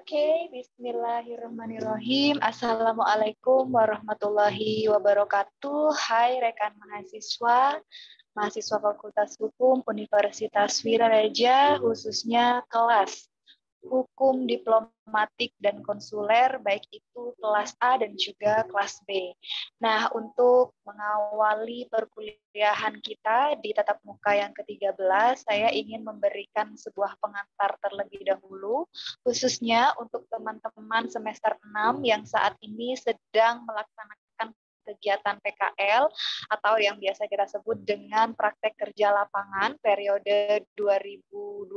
Bismillahirrahmanirrahim. Assalamualaikum warahmatullahi wabarakatuh. Hai rekan mahasiswa Fakultas Hukum Universitas Wiraraja, khususnya kelas Hukum Diplomatik dan Konsuler, baik itu kelas A dan juga kelas B. Nah, untuk mengawali perkuliahan kita di tatap muka yang ke-13, saya ingin memberikan sebuah pengantar terlebih dahulu, khususnya untuk teman-teman semester 6 yang saat ini sedang melaksanakan kegiatan PKL atau yang biasa kita sebut dengan praktek kerja lapangan periode 2022,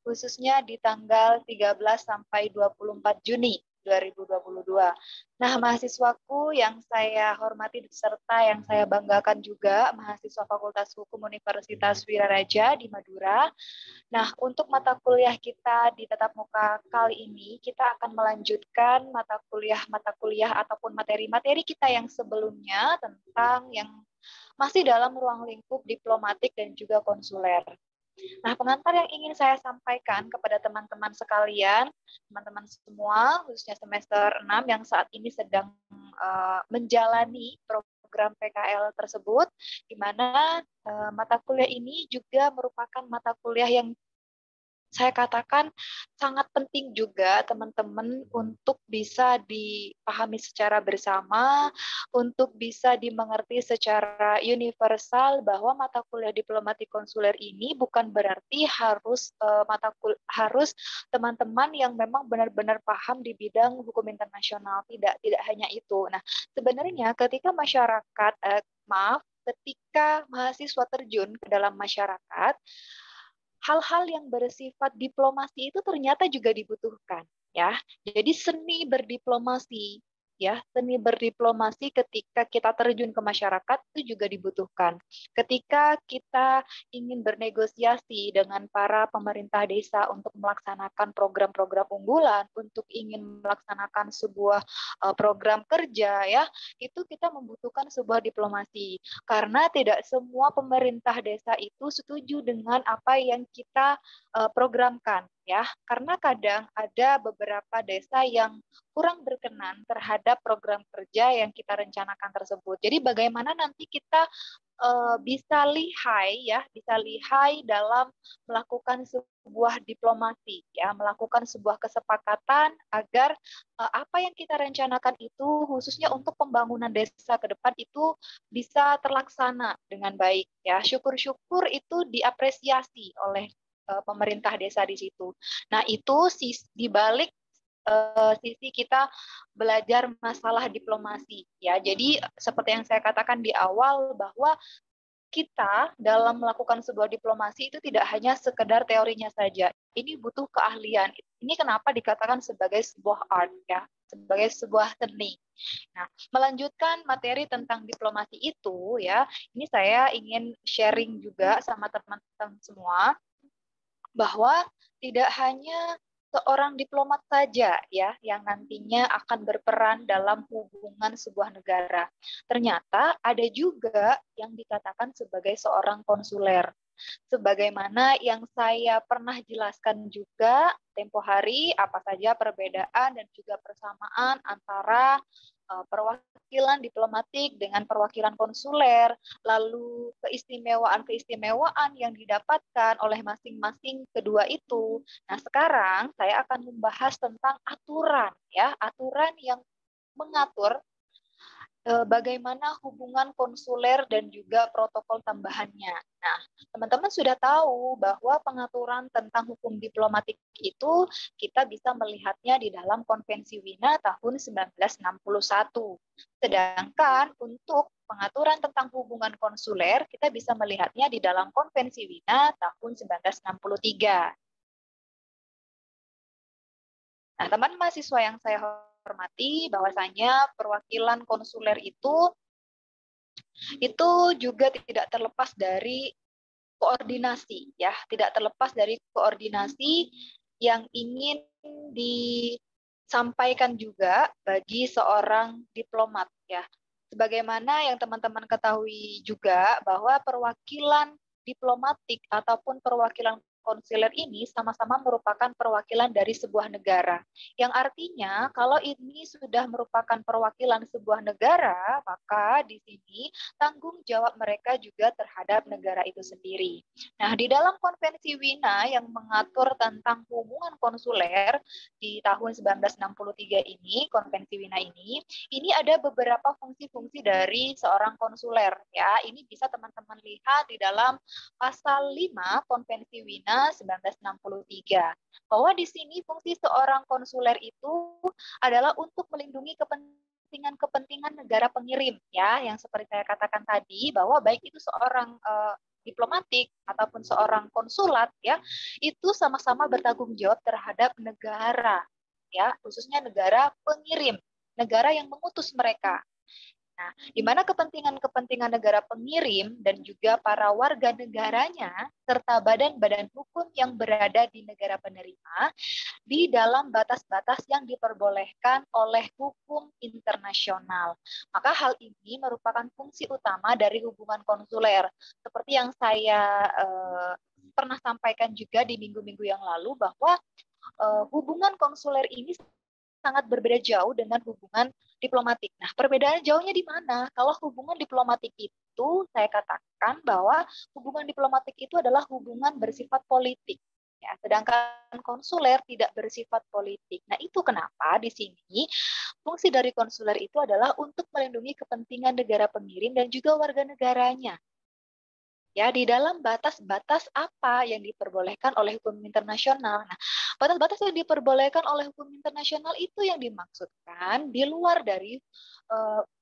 khususnya di tanggal 13 sampai 24 Juni 2022. Nah, mahasiswaku yang saya hormati serta yang saya banggakan juga, mahasiswa Fakultas Hukum Universitas Wiraraja di Madura. Nah, untuk mata kuliah kita di tatap muka kali ini, kita akan melanjutkan mata kuliah ataupun materi-materi kita yang sebelumnya tentang yang masih dalam ruang lingkup diplomatik dan juga konsuler. Nah, pengantar yang ingin saya sampaikan kepada teman-teman sekalian, teman-teman semua, khususnya semester 6 yang saat ini sedang menjalani program PKL tersebut, di mana mata kuliah ini juga merupakan mata kuliah yang saya katakan sangat penting juga teman-teman untuk bisa dipahami secara bersama, untuk bisa dimengerti secara universal bahwa mata kuliah diplomatik konsuler ini bukan berarti harus harus teman-teman yang memang benar-benar paham di bidang hukum internasional, tidak hanya itu. Nah, sebenarnya ketika ketika mahasiswa terjun ke dalam masyarakat, hal-hal yang bersifat diplomasi itu ternyata juga dibutuhkan, ya. Jadi seni berdiplomasi, ya, seni berdiplomasi ketika kita terjun ke masyarakat itu juga dibutuhkan. Ketika kita ingin bernegosiasi dengan para pemerintah desa untuk melaksanakan program-program unggulan, untuk ingin melaksanakan sebuah program kerja, ya, itu kita membutuhkan sebuah diplomasi. Karena tidak semua pemerintah desa itu setuju dengan apa yang kita programkan, ya. Karena kadang ada beberapa desa yang kurang berkenan terhadap program kerja yang kita rencanakan tersebut. Jadi bagaimana nanti kita bisa lihai dalam melakukan sebuah diplomasi, ya, melakukan sebuah kesepakatan agar apa yang kita rencanakan itu khususnya untuk pembangunan desa ke depan itu bisa terlaksana dengan baik, ya. Syukur-syukur itu diapresiasi oleh pemerintah desa di situ. Nah, itu di balik sisi kita belajar masalah diplomasi, ya. Jadi seperti yang saya katakan di awal bahwa kita dalam melakukan sebuah diplomasi itu tidak hanya sekedar teorinya saja. Ini butuh keahlian. Ini kenapa dikatakan sebagai sebuah art, ya, sebagai sebuah seni. Nah, melanjutkan materi tentang diplomasi itu, ya, ini saya ingin sharing juga sama teman-teman semua bahwa tidak hanya seorang diplomat saja, ya, yang nantinya akan berperan dalam hubungan sebuah negara. Ternyata ada juga yang dikatakan sebagai seorang konsuler. Sebagaimana yang saya pernah jelaskan juga tempo hari, apa saja perbedaan dan juga persamaan antara perwakilan diplomatik dengan perwakilan konsuler, lalu keistimewaan-keistimewaan yang didapatkan oleh masing-masing kedua itu. Nah, sekarang saya akan membahas tentang aturan, ya, aturan yang mengatur bagaimana hubungan konsuler dan juga protokol tambahannya. Nah, teman-teman sudah tahu bahwa pengaturan tentang hukum diplomatik itu kita bisa melihatnya di dalam Konvensi Wina tahun 1961. Sedangkan untuk pengaturan tentang hubungan konsuler kita bisa melihatnya di dalam Konvensi Wina tahun 1963. Nah, teman mahasiswa yang saya hormati, bahwasanya perwakilan konsuler itu juga tidak terlepas dari koordinasi, ya, tidak terlepas dari koordinasi yang ingin disampaikan juga bagi seorang diplomat, ya. Sebagaimana yang teman-teman ketahui juga bahwa perwakilan diplomatik ataupun perwakilan konsuler ini sama-sama merupakan perwakilan dari sebuah negara. Yang artinya kalau ini sudah merupakan perwakilan sebuah negara, maka di sini tanggung jawab mereka juga terhadap negara itu sendiri. Nah, di dalam Konvensi Wina yang mengatur tentang hubungan konsuler di tahun 1963 ini, Konvensi Wina ini ada beberapa fungsi-fungsi dari seorang konsuler ya. Ini bisa teman-teman lihat di dalam pasal 5 Konvensi Wina 1963. Bahwa di sini fungsi seorang konsuler itu adalah untuk melindungi kepentingan negara pengirim ya, yang seperti saya katakan tadi bahwa baik itu seorang diplomatik ataupun seorang konsulat ya, itu sama-sama bertanggung jawab terhadap negara ya, khususnya negara pengirim, negara yang mengutus mereka. Nah, di mana kepentingan-kepentingan negara pengirim dan juga para warga negaranya serta badan-badan hukum yang berada di negara penerima di dalam batas-batas yang diperbolehkan oleh hukum internasional. Maka hal ini merupakan fungsi utama dari hubungan konsuler. Seperti yang saya pernah sampaikan juga di minggu-minggu yang lalu bahwa hubungan konsuler ini sangat berbeda jauh dengan hubungan diplomatik. Nah, perbedaan jauhnya di mana? Kalau hubungan diplomatik itu, saya katakan bahwa hubungan diplomatik itu adalah hubungan bersifat politik. Ya, sedangkan konsuler tidak bersifat politik. Nah, itu kenapa di sini fungsi dari konsuler itu adalah untuk melindungi kepentingan negara pengirim dan juga warga negaranya. Ya, di dalam batas-batas apa yang diperbolehkan oleh hukum internasional. Nah, batas-batas yang diperbolehkan oleh hukum internasional itu yang dimaksudkan di luar dari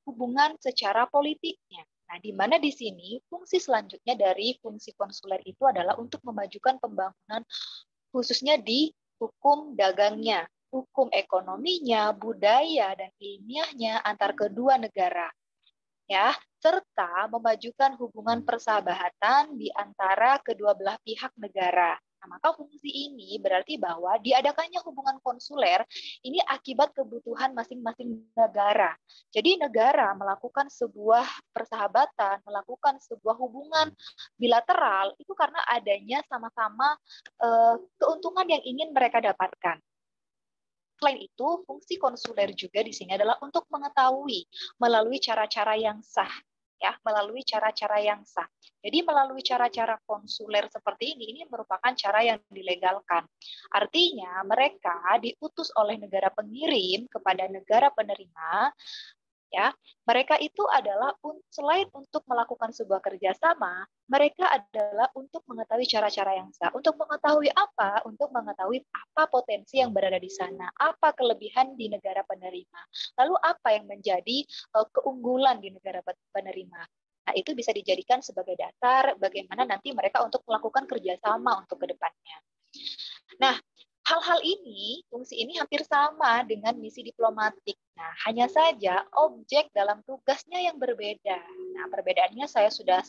hubungan secara politiknya. Nah, di mana di sini fungsi selanjutnya dari fungsi konsuler itu adalah untuk memajukan pembangunan khususnya di hukum dagangnya, hukum ekonominya, budaya, dan ilmiahnya antar kedua negara. Ya, serta memajukan hubungan persahabatan di antara kedua belah pihak negara. Nah, maka fungsi ini berarti bahwa diadakannya hubungan konsuler ini akibat kebutuhan masing-masing negara. Jadi negara melakukan sebuah persahabatan, melakukan sebuah hubungan bilateral itu karena adanya sama-sama keuntungan yang ingin mereka dapatkan. Selain itu, fungsi konsuler juga di sini adalah untuk mengetahui melalui cara-cara yang sah, ya, melalui cara-cara yang sah. Jadi melalui cara-cara konsuler seperti ini merupakan cara yang dilegalkan. Artinya mereka diutus oleh negara pengirim kepada negara penerima. Ya, mereka itu adalah selain untuk melakukan sebuah kerjasama, mereka adalah untuk mengetahui cara-cara yang sah. Untuk mengetahui apa? Untuk mengetahui apa potensi yang berada di sana, apa kelebihan di negara penerima, lalu apa yang menjadi keunggulan di negara penerima. Nah, itu bisa dijadikan sebagai dasar bagaimana nanti mereka untuk melakukan kerjasama untuk ke depannya. Nah, hal-hal ini, fungsi ini hampir sama dengan misi diplomatik. Nah, hanya saja objek dalam tugasnya yang berbeda. Nah, perbedaannya saya sudah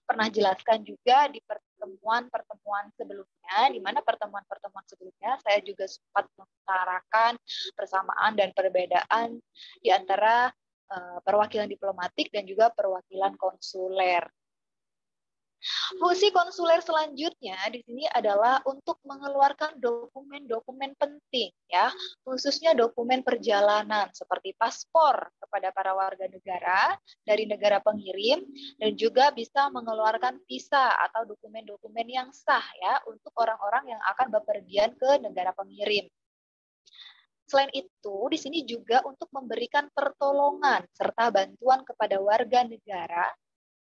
pernah jelaskan juga di pertemuan-pertemuan sebelumnya, di mana pertemuan-pertemuan sebelumnya saya juga sempat mengutarakan persamaan dan perbedaan di antara perwakilan diplomatik dan juga perwakilan konsuler. Fungsi konsuler selanjutnya di sini adalah untuk mengeluarkan dokumen-dokumen penting ya, khususnya dokumen perjalanan seperti paspor kepada para warga negara dari negara pengirim dan juga bisa mengeluarkan visa atau dokumen-dokumen yang sah ya untuk orang-orang yang akan bepergian ke negara pengirim. Selain itu, di sini juga untuk memberikan pertolongan serta bantuan kepada warga negara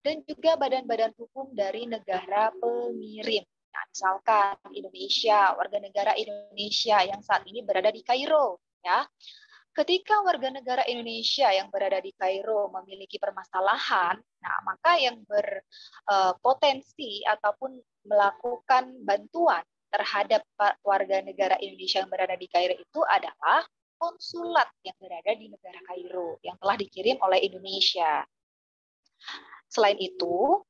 dan juga badan-badan hukum dari negara pengirim. Nah, misalkan Indonesia, warga negara Indonesia yang saat ini berada di Kairo, ya. Ketika warga negara Indonesia yang berada di Kairo memiliki permasalahan, nah maka yang berpotensi ataupun melakukan bantuan terhadap warga negara Indonesia yang berada di Kairo itu adalah konsulat yang berada di negara Kairo yang telah dikirim oleh Indonesia. Selain itu,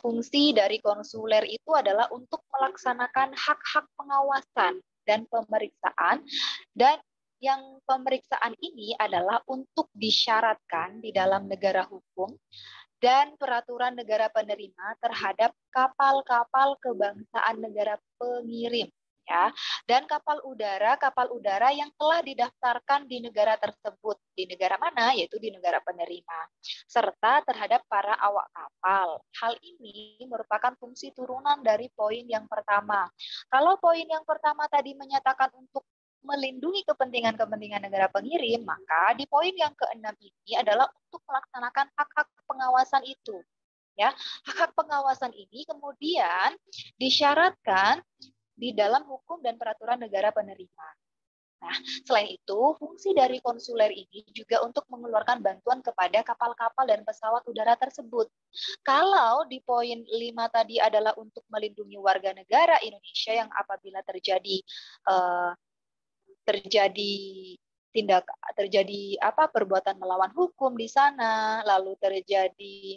fungsi dari konsuler itu adalah untuk melaksanakan hak-hak pengawasan dan pemeriksaan, dan yang pemeriksaan ini adalah untuk disyaratkan di dalam negara hukum dan peraturan negara penerima terhadap kapal-kapal kebangsaan negara pengirim, ya, dan kapal udara yang telah didaftarkan di negara tersebut. Di negara mana? Yaitu di negara penerima. Serta terhadap para awak kapal. Hal ini merupakan fungsi turunan dari poin yang pertama. Kalau poin yang pertama tadi menyatakan untuk melindungi kepentingan-kepentingan negara pengirim, maka di poin yang keenam ini adalah untuk melaksanakan hak-hak pengawasan itu. Ya, hak-hak pengawasan ini kemudian disyaratkan di dalam hukum dan peraturan negara penerima. Nah, selain itu, fungsi dari konsuler ini juga untuk mengeluarkan bantuan kepada kapal-kapal dan pesawat udara tersebut. Kalau di poin 5 tadi adalah untuk melindungi warga negara Indonesia yang apabila terjadi perbuatan melawan hukum di sana, lalu terjadi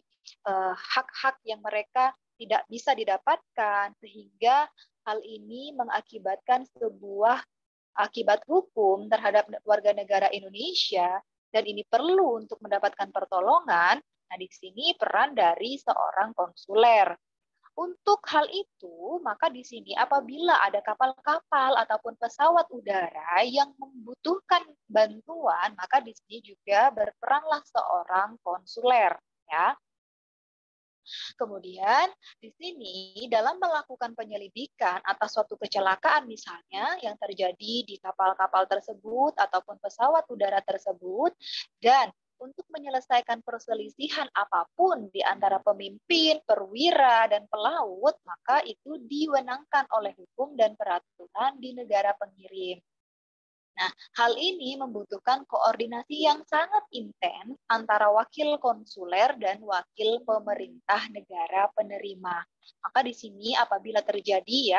hak-hak yang mereka tidak bisa didapatkan, sehingga hal ini mengakibatkan sebuah akibat hukum terhadap warga negara Indonesia, dan ini perlu untuk mendapatkan pertolongan. Nah, di sini peran dari seorang konsuler. Untuk hal itu, maka di sini apabila ada kapal-kapal ataupun pesawat udara yang membutuhkan bantuan, maka di sini juga berperanlah seorang konsuler, ya. Kemudian di sini dalam melakukan penyelidikan atas suatu kecelakaan misalnya yang terjadi di kapal-kapal tersebut ataupun pesawat udara tersebut, dan untuk menyelesaikan perselisihan apapun di antara pemimpin, perwira, dan pelaut, maka itu diwenangkan oleh hukum dan peraturan di negara pengirim. Nah, hal ini membutuhkan koordinasi yang sangat intens antara wakil konsuler dan wakil pemerintah negara penerima. Maka di sini apabila terjadi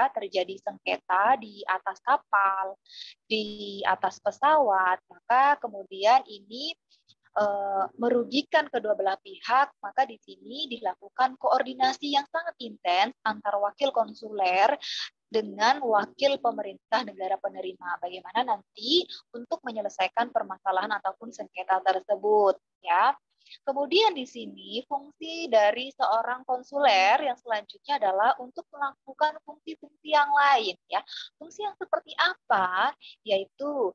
sengketa di atas kapal, di atas pesawat, maka kemudian ini merugikan kedua belah pihak, maka di sini dilakukan koordinasi yang sangat intens antara wakil konsuler dengan wakil pemerintah negara penerima. Bagaimana nanti untuk menyelesaikan permasalahan ataupun sengketa tersebut, ya. Kemudian di sini fungsi dari seorang konsuler yang selanjutnya adalah untuk melakukan fungsi-fungsi yang lain, ya. Fungsi yang seperti apa? Yaitu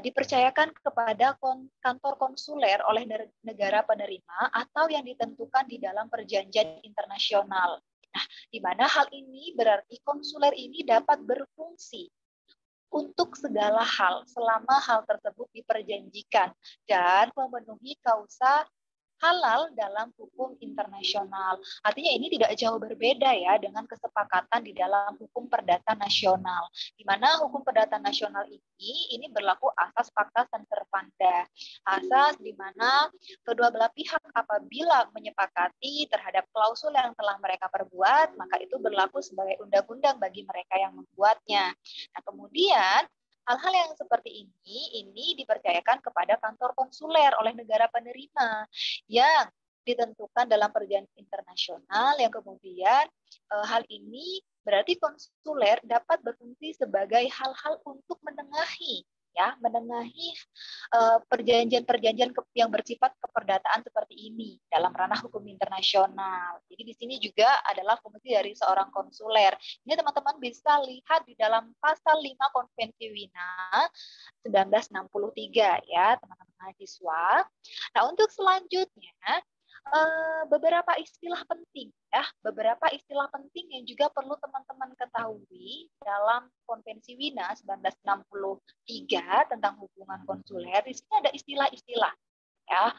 dipercayakan kepada kantor konsuler oleh negara penerima atau yang ditentukan di dalam perjanjian internasional. Nah, di mana hal ini berarti konsuler ini dapat berfungsi untuk segala hal selama hal tersebut diperjanjikan dan memenuhi kausa halal dalam hukum internasional. Artinya ini tidak jauh berbeda ya dengan kesepakatan di dalam hukum perdata nasional. Di mana hukum perdata nasional ini berlaku asas pacta sunt servanda. Asas di mana kedua belah pihak apabila menyepakati terhadap klausul yang telah mereka perbuat, maka itu berlaku sebagai undang-undang bagi mereka yang membuatnya. Nah, kemudian hal-hal yang seperti ini dipercayakan kepada kantor konsuler oleh negara penerima yang ditentukan dalam perjanjian internasional, yang kemudian hal ini berarti konsuler dapat berfungsi sebagai hal-hal untuk menengahi perjanjian-perjanjian yang bersifat keperdataan seperti ini dalam ranah hukum internasional. Jadi di sini juga adalah fungsi dari seorang konsuler. Ini teman-teman bisa lihat di dalam pasal 5 Konvensi Wina 1963 ya, teman-teman mahasiswa. Nah, untuk selanjutnya beberapa istilah penting yang juga perlu teman-teman ketahui dalam Konvensi Wina 1963 tentang hubungan konsuler. Di sini ada istilah-istilah ya,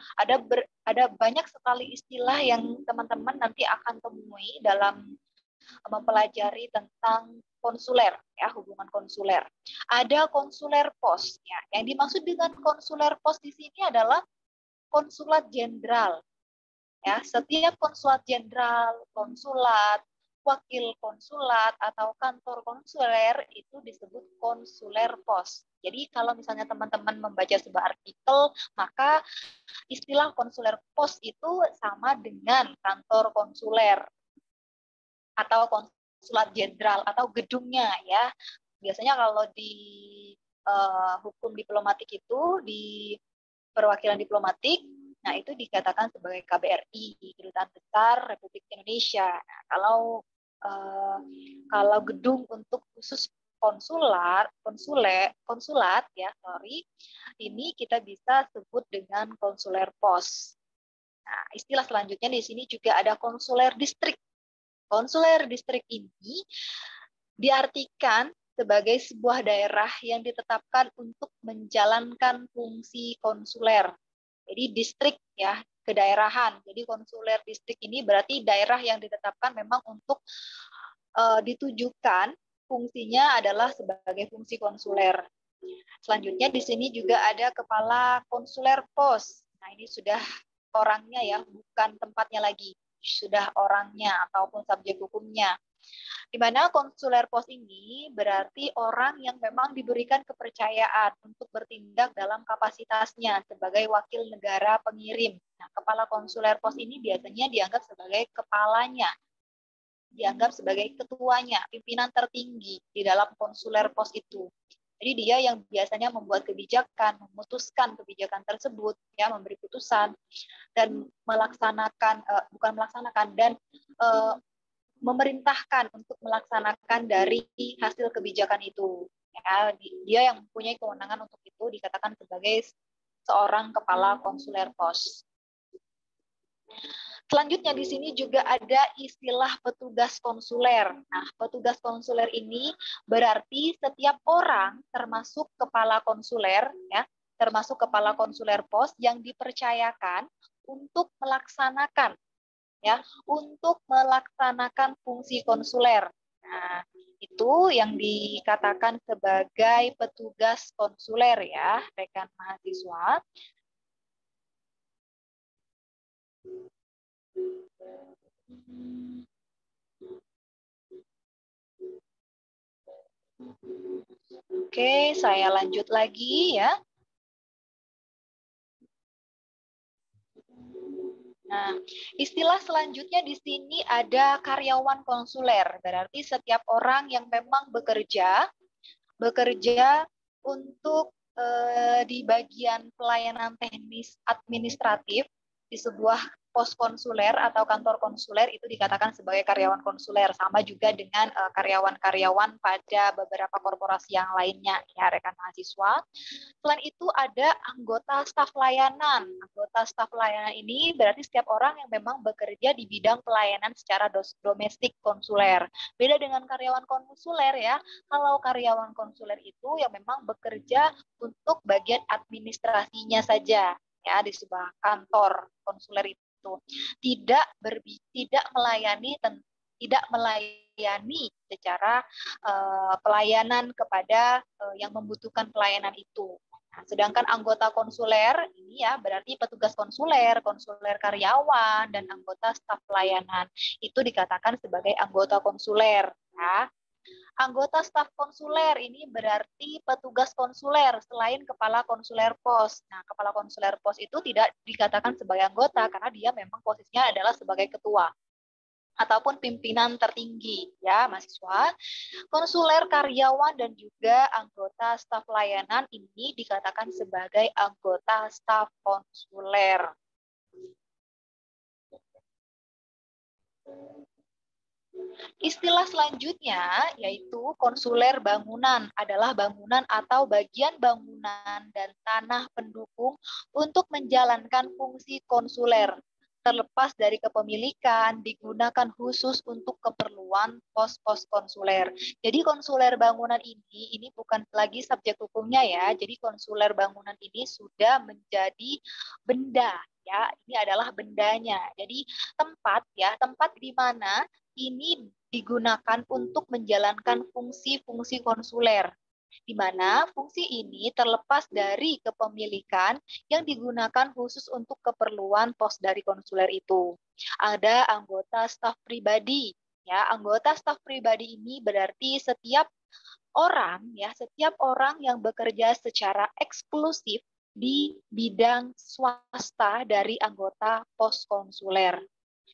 ada banyak sekali istilah yang teman-teman nanti akan temui dalam mempelajari tentang konsuler ya, hubungan konsuler. Ada konsuler pos ya. Yang dimaksud dengan konsuler pos di sini adalah konsulat jenderal. Ya, setiap konsulat jenderal, konsulat, wakil konsulat atau kantor konsuler itu disebut konsuler pos. Jadi kalau misalnya teman-teman membaca sebuah artikel, maka istilah konsuler pos itu sama dengan kantor konsuler atau konsulat jenderal atau gedungnya ya. Biasanya kalau di hukum diplomatik itu di perwakilan diplomatik Nah, itu dikatakan sebagai KBRI, Kedutaan Besar Republik Indonesia. Nah, kalau gedung untuk khusus konsulat ya, ini kita bisa sebut dengan konsuler pos. Nah, istilah selanjutnya di sini juga ada konsuler distrik. Konsuler distrik ini diartikan sebagai sebuah daerah yang ditetapkan untuk menjalankan fungsi konsuler. Jadi distrik ya, kedaerahan. Jadi konsuler distrik ini berarti daerah yang ditetapkan memang untuk ditujukan fungsinya adalah sebagai fungsi konsuler. Selanjutnya di sini juga ada kepala konsuler pos. Nah, ini sudah orangnya ya, bukan tempatnya lagi. Sudah orangnya ataupun subjek hukumnya. Di mana konsuler pos ini berarti orang yang memang diberikan kepercayaan untuk bertindak dalam kapasitasnya sebagai wakil negara pengirim. Nah, kepala konsuler pos ini biasanya dianggap sebagai kepalanya, dianggap sebagai ketuanya, pimpinan tertinggi di dalam konsuler pos itu. Jadi dia yang biasanya membuat kebijakan, memutuskan kebijakan tersebut, ya, memberi putusan dan melaksanakan, memerintahkan untuk melaksanakan dari hasil kebijakan itu. Ya, dia yang mempunyai kewenangan untuk itu dikatakan sebagai seorang kepala konsuler pos. Selanjutnya di sini juga ada istilah petugas konsuler. Nah, petugas konsuler ini berarti setiap orang termasuk kepala konsuler ya, termasuk kepala konsuler pos yang dipercayakan untuk melaksanakan fungsi konsuler. Nah, itu yang dikatakan sebagai petugas konsuler ya, rekan mahasiswa. Oke, saya lanjut lagi ya. Nah, istilah selanjutnya di sini ada karyawan konsuler. Berarti setiap orang yang memang bekerja untuk di bagian pelayanan teknis administratif di sebuah pos konsuler atau kantor konsuler itu dikatakan sebagai karyawan konsuler, sama juga dengan karyawan-karyawan pada beberapa korporasi yang lainnya ya rekan mahasiswa. Selain itu ada anggota staf layanan. Anggota staf layanan ini berarti setiap orang yang memang bekerja di bidang pelayanan secara domestik konsuler. Beda dengan karyawan konsuler ya. Kalau karyawan konsuler itu yang memang bekerja untuk bagian administrasinya saja ya di sebuah kantor konsuler itu tidak melayani secara pelayanan kepada yang membutuhkan pelayanan itu. Nah, sedangkan anggota konsuler ini ya berarti petugas konsuler, konsuler karyawan dan anggota staf pelayanan itu dikatakan sebagai anggota konsuler ya. Anggota staf konsuler ini berarti petugas konsuler selain kepala konsuler pos. Nah, kepala konsuler pos itu tidak dikatakan sebagai anggota karena dia memang posisinya adalah sebagai ketua ataupun pimpinan tertinggi ya mahasiswa. Konsuler karyawan dan juga anggota staf layanan ini dikatakan sebagai anggota staf konsuler. Istilah selanjutnya yaitu konsuler bangunan adalah bangunan atau bagian bangunan dan tanah pendukung untuk menjalankan fungsi konsuler. Terlepas dari kepemilikan, digunakan khusus untuk keperluan pos-pos konsuler. Jadi konsuler bangunan ini bukan lagi subjek hukumnya ya. Jadi konsuler bangunan ini sudah menjadi benda ya. Ini adalah bendanya. Jadi tempat di mana ini digunakan untuk menjalankan fungsi-fungsi konsuler, di mana fungsi ini terlepas dari kepemilikan yang digunakan khusus untuk keperluan pos dari konsuler itu. Ada anggota staf pribadi. Ya, anggota staf pribadi ini berarti setiap orang yang bekerja secara eksklusif di bidang swasta dari anggota pos konsuler.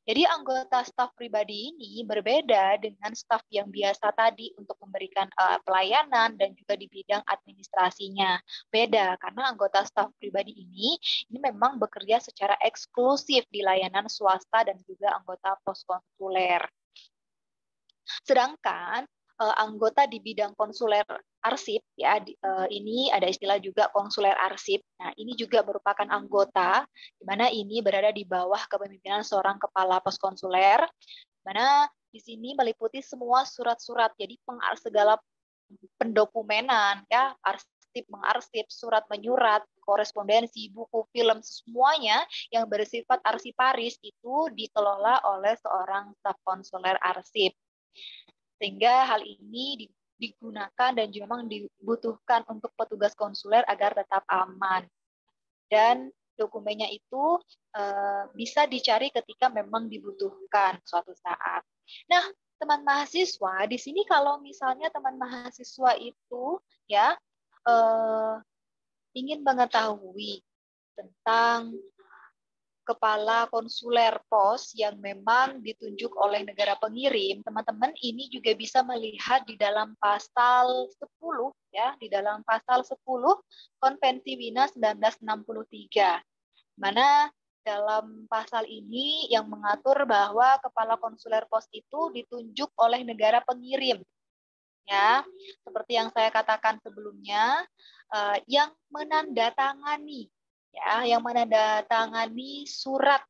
Jadi anggota staf pribadi ini berbeda dengan staf yang biasa tadi untuk memberikan pelayanan dan juga di bidang administrasinya. Beda karena anggota staf pribadi ini memang bekerja secara eksklusif di layanan swasta dan juga anggota pos konsuler. Sedangkan anggota di bidang konsuler arsip ya ini ada istilah juga konsuler arsip. Nah, ini juga merupakan anggota di mana ini berada di bawah kepemimpinan seorang kepala pos konsuler, di mana di sini meliputi semua surat-surat. Jadi segala pendokumenan ya, arsip mengarsip, surat menyurat, korespondensi, buku, film, semuanya yang bersifat arsiparis itu dikelola oleh seorang staf konsuler arsip. Sehingga hal ini digunakan dan juga memang dibutuhkan untuk petugas konsuler agar tetap aman. Dan dokumennya itu bisa dicari ketika memang dibutuhkan suatu saat. Nah, teman mahasiswa, di sini kalau misalnya teman mahasiswa itu ya ingin mengetahui tentang kepala konsuler pos yang memang ditunjuk oleh negara pengirim, teman-teman ini juga bisa melihat di dalam pasal 10 ya, di dalam pasal 10 Konvensi Wina 1963. Mana dalam pasal ini yang mengatur bahwa kepala konsuler pos itu ditunjuk oleh negara pengirim. Ya, seperti yang saya katakan sebelumnya, yang menandatangani surat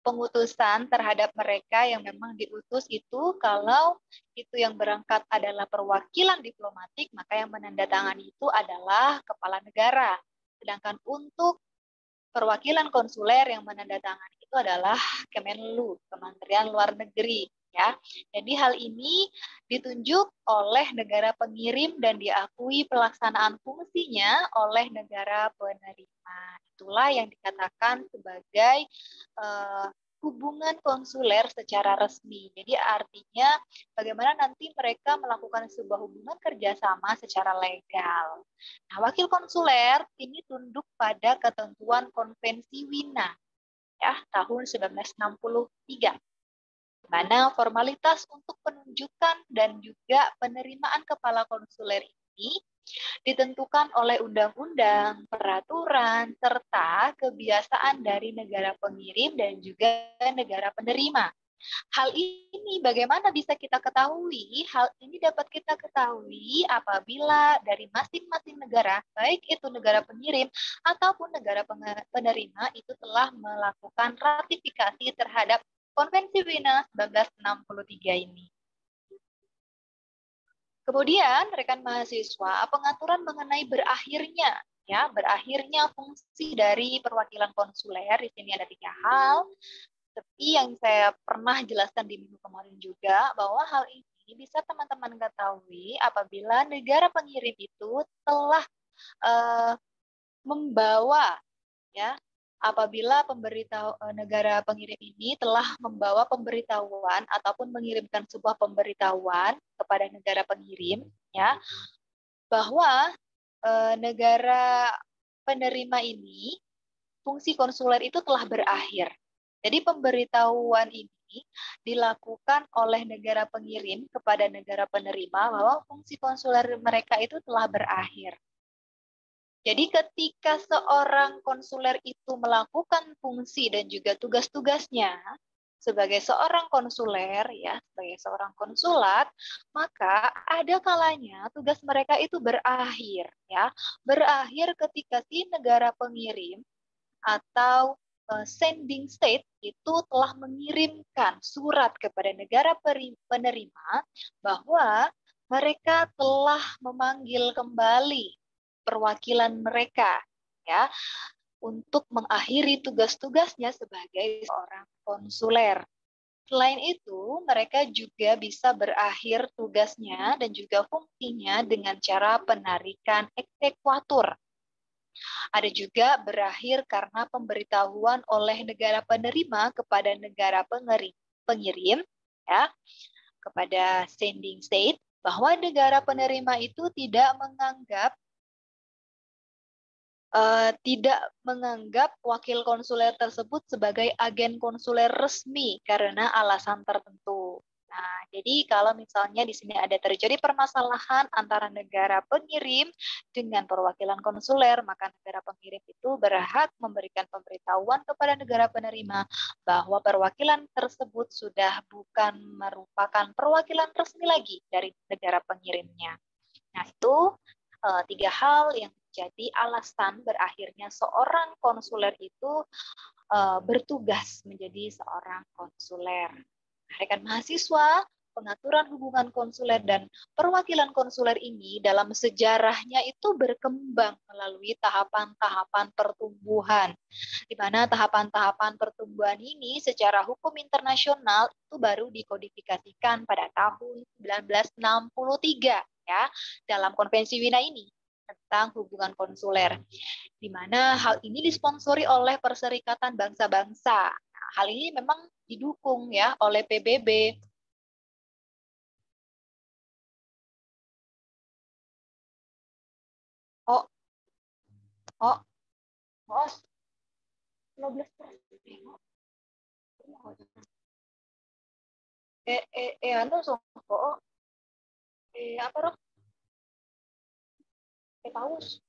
pengutusan terhadap mereka yang memang diutus itu, kalau itu yang berangkat adalah perwakilan diplomatik, maka yang menandatangani itu adalah kepala negara. Sedangkan untuk perwakilan konsuler yang menandatangani itu adalah Kemenlu, Kementerian Luar Negeri. Ya, jadi hal ini ditunjuk oleh negara pengirim dan diakui pelaksanaan fungsinya oleh negara penerima. Itulah yang dikatakan sebagai hubungan konsuler secara resmi. Jadi artinya bagaimana nanti mereka melakukan sebuah hubungan kerjasama secara legal. Nah, wakil konsuler ini tunduk pada ketentuan Konvensi Wina ya tahun 1963. Di mana formalitas untuk penunjukan dan juga penerimaan kepala konsuler ini ditentukan oleh undang-undang, peraturan, serta kebiasaan dari negara pengirim dan juga negara penerima. Hal ini bagaimana bisa kita ketahui? Hal ini dapat kita ketahui apabila dari masing-masing negara, baik itu negara pengirim ataupun negara penerima, itu telah melakukan ratifikasi terhadap Konvensi Wina 1963 ini. Kemudian rekan mahasiswa, pengaturan mengenai berakhirnya fungsi dari perwakilan konsuler. Di sini ada 3 hal. Seperti yang saya pernah jelaskan di minggu kemarin juga, bahwa hal ini bisa teman-teman ketahui apabila negara pengirim itu telah membawa ya, apabila negara pengirim ini telah membawa pemberitahuan ataupun mengirimkan sebuah pemberitahuan kepada negara pengirim ya, bahwa negara penerima ini fungsi konsuler itu telah berakhir. Jadi pemberitahuan ini dilakukan oleh negara pengirim kepada negara penerima bahwa fungsi konsuler mereka itu telah berakhir. Jadi ketika seorang konsuler itu melakukan fungsi dan juga tugas-tugasnya sebagai seorang konsuler ya, sebagai seorang konsulat, maka ada kalanya tugas mereka itu berakhir ya. Berakhir ketika si negara pengirim atau sending state itu telah mengirimkan surat kepada negara penerima bahwa mereka telah memanggil kembali perwakilan mereka ya untuk mengakhiri tugas-tugasnya sebagai seorang konsuler. Selain itu, mereka juga bisa berakhir tugasnya dan juga fungsinya dengan cara penarikan eksekuatur. Ada juga berakhir karena pemberitahuan oleh negara penerima kepada negara pengirim ya, kepada sending state, bahwa negara penerima itu tidak menganggap tidak menganggap wakil konsuler tersebut sebagai agen konsuler resmi karena alasan tertentu. Nah, jadi kalau misalnya di sini ada terjadi permasalahan antara negara pengirim dengan perwakilan konsuler, maka negara pengirim itu berhak memberikan pemberitahuan kepada negara penerima bahwa perwakilan tersebut sudah bukan merupakan perwakilan resmi lagi dari negara pengirimnya. Nah, itu tiga hal yang jadi alasan berakhirnya seorang konsuler itu bertugas menjadi seorang konsuler. Rekan mahasiswa, pengaturan hubungan konsuler dan perwakilan konsuler ini dalam sejarahnya itu berkembang melalui tahapan-tahapan pertumbuhan, di mana tahapan-tahapan pertumbuhan ini secara hukum internasional itu baru dikodifikasikan pada tahun 1963 ya dalam Konvensi Wina ini tentang hubungan konsuler, di mana hal ini disponsori oleh Perserikatan Bangsa-Bangsa. Nah, hal ini memang didukung ya oleh PBB. Oh, oh, bos, 15%. Anu songko, apa roh? Paus.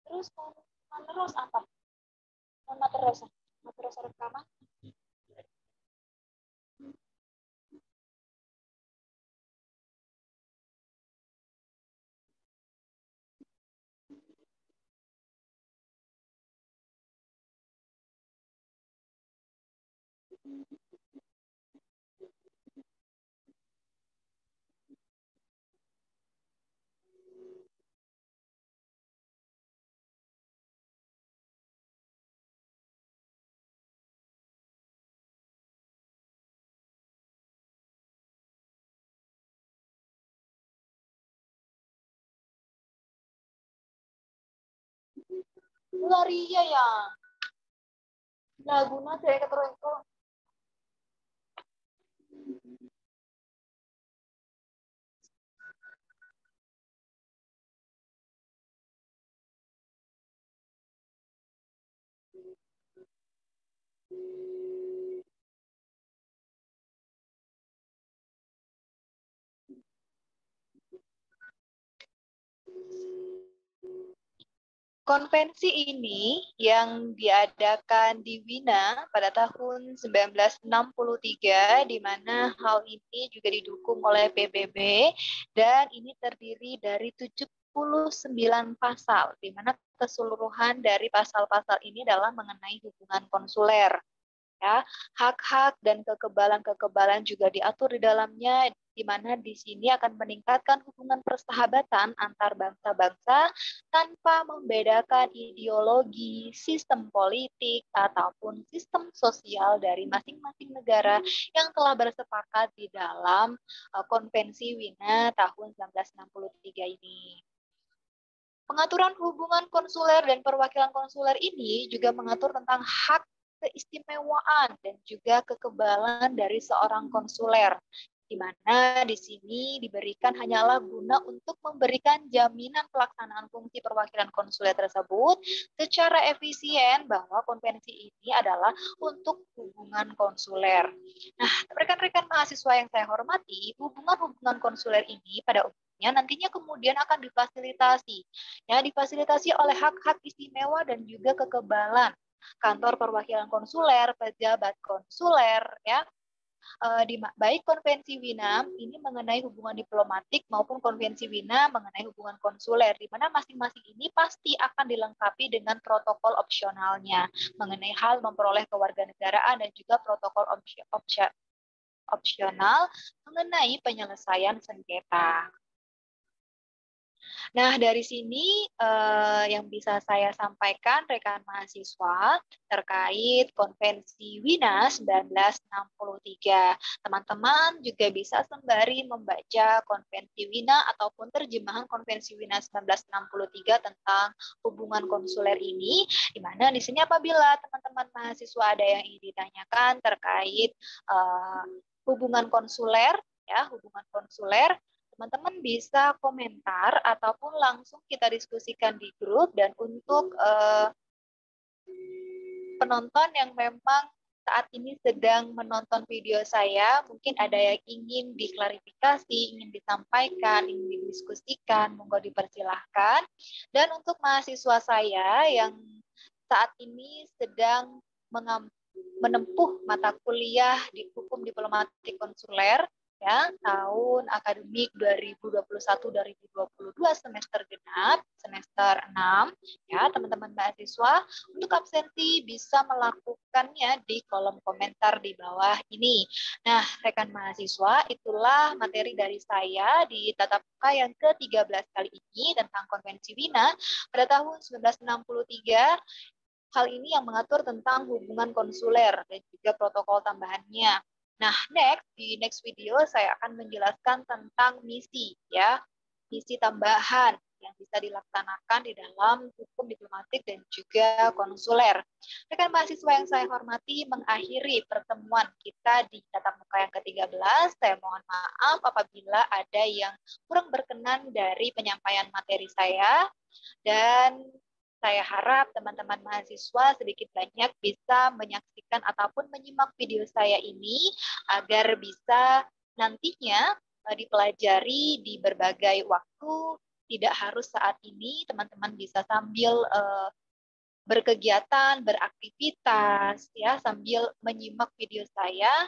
Terus mau terus apa? Mau terus rekaman? Laria ya. Laguna saya keterus itu. Konvensi ini yang diadakan di Wina pada tahun 1963, di mana hal ini juga didukung oleh PBB, dan ini terdiri dari 79 pasal, di mana keseluruhan dari pasal-pasal ini adalah mengenai hubungan konsuler. Ya, hak-hak dan kekebalan-kekebalan juga diatur di dalamnya, di mana di sini akan meningkatkan hubungan persahabatan antar bangsa-bangsa tanpa membedakan ideologi, sistem politik, ataupun sistem sosial dari masing-masing negara yang telah bersepakat di dalam Konvensi Wina tahun 1963 ini. Pengaturan hubungan konsuler dan perwakilan konsuler ini juga mengatur tentang hak keistimewaan dan juga kekebalan dari seorang konsuler, di mana di sini diberikan hanyalah guna untuk memberikan jaminan pelaksanaan fungsi perwakilan konsuler tersebut secara efisien, bahwa konvensi ini adalah untuk hubungan konsuler. Nah, rekan-rekan mahasiswa yang saya hormati, hubungan-hubungan konsuler ini pada umumnya nantinya kemudian akan difasilitasi, ya, difasilitasi oleh hak-hak istimewa dan juga kekebalan kantor perwakilan konsuler, pejabat konsuler, ya, baik konvensi Wina ini mengenai hubungan diplomatik maupun konvensi Wina mengenai hubungan konsuler, di mana masing-masing ini pasti akan dilengkapi dengan protokol opsionalnya mengenai hal memperoleh kewarganegaraan dan juga protokol opsional mengenai penyelesaian sengketa. Nah, dari sini yang bisa saya sampaikan rekan mahasiswa terkait Konvensi Wina 1963. Teman-teman juga bisa sembari membaca Konvensi Wina ataupun terjemahan Konvensi Wina 1963 tentang hubungan konsuler ini, di mana di sini apabila teman-teman mahasiswa ada yang ingin ditanyakan terkait hubungan konsuler, ya, hubungan konsuler, teman-teman bisa komentar ataupun langsung kita diskusikan di grup. Dan untuk penonton yang memang saat ini sedang menonton video saya, mungkin ada yang ingin diklarifikasi, ingin disampaikan, ingin didiskusikan, monggo dipersilahkan. Dan untuk mahasiswa saya yang saat ini sedang menempuh mata kuliah di Hukum Diplomatik Konsuler, ya, tahun akademik 2021-2022 semester genap, semester 6, ya, teman-teman mahasiswa, untuk absensi bisa melakukannya di kolom komentar di bawah ini. Nah, rekan mahasiswa, itulah materi dari saya di tatap muka yang ke-13 kali ini tentang Konvensi Wina pada tahun 1963. Hal ini yang mengatur tentang hubungan konsuler dan juga protokol tambahannya. Nah, di next video saya akan menjelaskan tentang misi, ya, misi tambahan yang bisa dilaksanakan di dalam hukum diplomatik dan juga konsuler. Rekan mahasiswa yang saya hormati, mengakhiri pertemuan kita di tatap muka yang ke-13. Saya mohon maaf apabila ada yang kurang berkenan dari penyampaian materi saya, dan saya harap teman-teman mahasiswa sedikit banyak bisa menyaksikan ataupun menyimak video saya ini agar bisa nantinya dipelajari di berbagai waktu. Tidak harus saat ini, teman-teman bisa sambil berkegiatan, beraktivitas, ya, sambil menyimak video saya,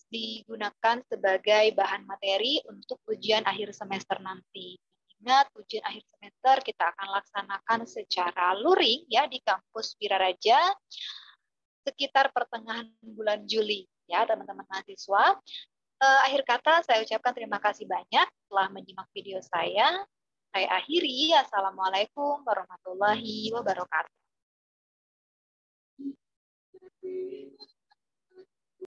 digunakan sebagai bahan materi untuk ujian akhir semester nanti. Ingat, ujian akhir semester kita akan laksanakan secara luring, ya, di kampus Wiraraja sekitar pertengahan bulan Juli, ya, teman-teman mahasiswa. Akhir kata saya ucapkan terima kasih banyak telah menyimak video saya. Saya akhiri. Assalamualaikum warahmatullahi wabarakatuh.